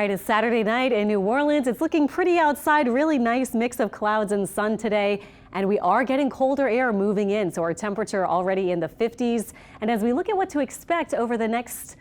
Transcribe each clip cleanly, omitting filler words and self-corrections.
right, it's Saturday night in New Orleans. It's looking pretty outside, really nice mix of clouds and sun today. And we are getting colder air moving in, so our temperature already in the 50s. And as we look at what to expect over the next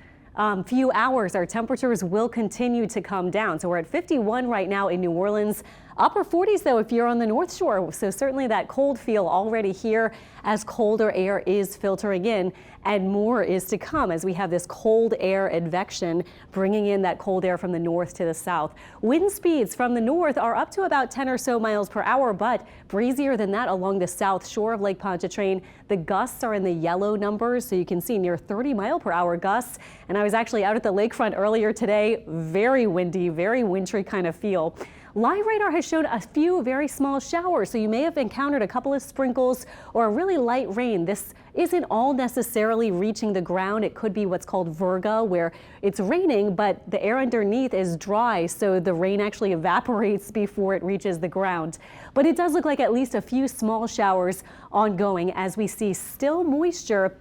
few hours, our temperatures will continue to come down. So we're at 51 right now in New Orleans. Upper 40s though if you're on the North Shore, so certainly that cold feel already here as colder air is filtering in, and more is to come as we have this cold air advection bringing in that cold air from the north to the south. Wind speeds from the north are up to about 10 or so miles per hour, but breezier than that along the south shore of Lake Pontchartrain. The gusts are in the yellow numbers, so you can see near 30-mile-per-hour gusts. And I was actually out at the lakefront earlier today. Very windy, very wintry kind of feel. Live radar has shown a few very small showers, so you may have encountered a couple of sprinkles or a really light rain. This isn't all necessarily reaching the ground. It could be what's called virga, where it's raining, but the air underneath is dry, so the rain actually evaporates before it reaches the ground. But it does look like at least a few small showers ongoing as we see still moisture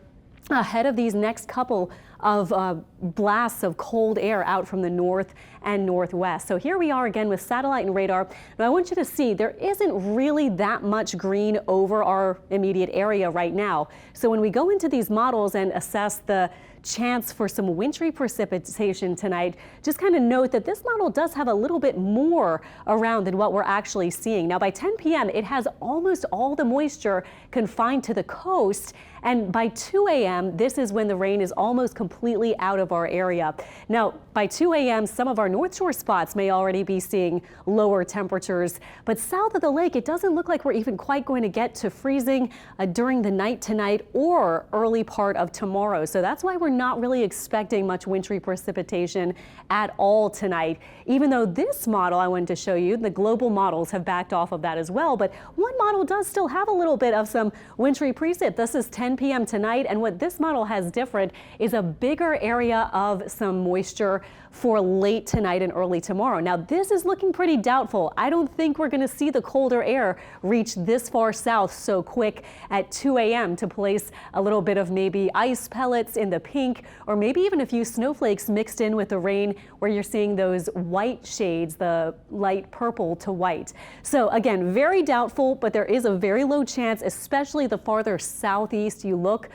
ahead of these next couple of blasts of cold air out from the north and northwest. So here we are again with satellite and radar. Now I want you to see there isn't really that much green over our immediate area right now. So when we go into these models and assess the chance for some wintry precipitation tonight, just kind of note that this model does have a little bit more around than what we're actually seeing. Now by 10 p.m. it has almost all the moisture confined to the coast, and by 2 a.m. this is when the rain is almost completely out of our area. Now by 2 a.m. some of our North Shore spots may already be seeing lower temperatures, but south of the lake it doesn't look like we're even quite going to get to freezing during the night tonight or early part of tomorrow. So that's why we're not really expecting much wintry precipitation at all tonight, even though this model I wanted to show you, the global models have backed off of that as well, but one model does still have a little bit of some wintry precip. This is 10 p.m. tonight, and what this model has different is a bigger area of some moisture for late tonight and early tomorrow. Now this is looking pretty doubtful. I don't think we're going to see the colder air reach this far south so quick at 2 a.m. to place a little bit of maybe ice pellets in the pink, or maybe even a few snowflakes mixed in with the rain where you're seeing those white shades, the light purple to white. So again, very doubtful, but there is a very low chance, especially the farther southeast you look,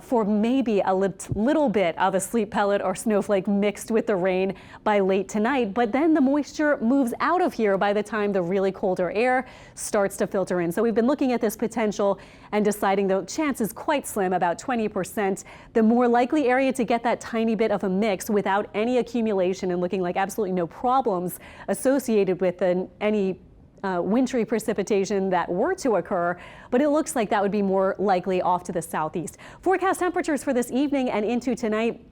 for maybe a little bit of a sleet pellet or snowflake mixed with the rain by late tonight. But then the moisture moves out of here by the time the really colder air starts to filter in. So we've been looking at this potential and deciding the chance is quite slim, about 20%. The more likely area to get that tiny bit of a mix without any accumulation and looking like absolutely no problems associated with any wintry precipitation that were to occur, but it looks like that would be more likely off to the southeast. Forecast temperatures for this evening and into tonight.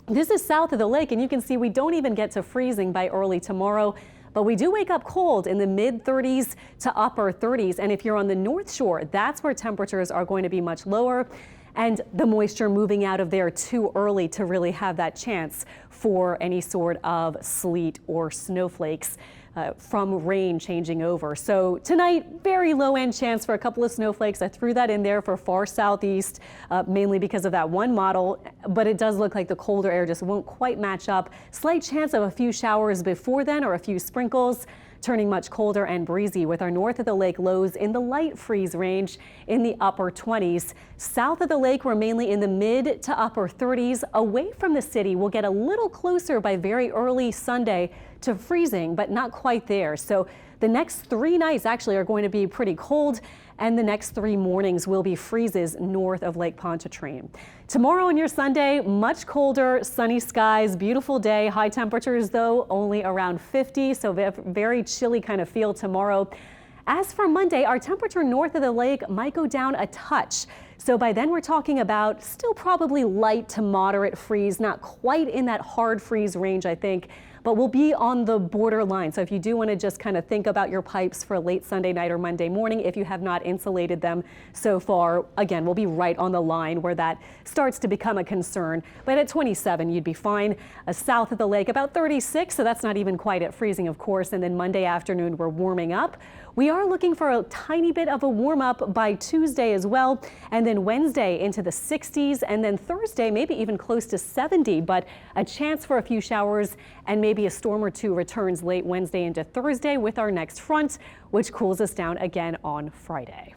This is south of the lake, and you can see we don't even get to freezing by early tomorrow, but we do wake up cold in the mid 30s to upper 30s. And if you're on the North Shore, that's where temperatures are going to be much lower, and the moisture moving out of there too early to really have that chance for any sort of sleet or snowflakes from rain changing over. So tonight, very low end chance for a couple of snowflakes. I threw that in there for far southeast, mainly because of that one model, but it does look like the colder air just won't quite match up. Slight chance of a few showers before then or a few sprinkles, turning much colder and breezy with our north of the lake lows in the light freeze range in the upper 20s. South of the lake, we're mainly in the mid to upper 30s. Away from the city, we'll get a little closer by very early Sunday to freezing, but not quite there. So the next 3 nights actually are going to be pretty cold, and the next 3 mornings will be freezes north of Lake Pontchartrain. Tomorrow and your Sunday, much colder, sunny skies, beautiful day. High temperatures though, only around 50, so very chilly kind of feel tomorrow. As for Monday, our temperature north of the lake might go down a touch. So by then we're talking about still probably light to moderate freeze, not quite in that hard freeze range, I think, but we'll be on the borderline. So if you do want to just kind of think about your pipes for late Sunday night or Monday morning, if you have not insulated them so far, again, we'll be right on the line where that starts to become a concern. But at 27, you'd be fine. South of the lake, about 36, so that's not even quite at freezing, of course. And then Monday afternoon, we're warming up. We are looking for a tiny bit of a warm up by Tuesday as well. And then Wednesday into the 60s, and then Thursday maybe even close to 70, but a chance for a few showers and maybe a storm or two returns late Wednesday into Thursday with our next front, which cools us down again on Friday.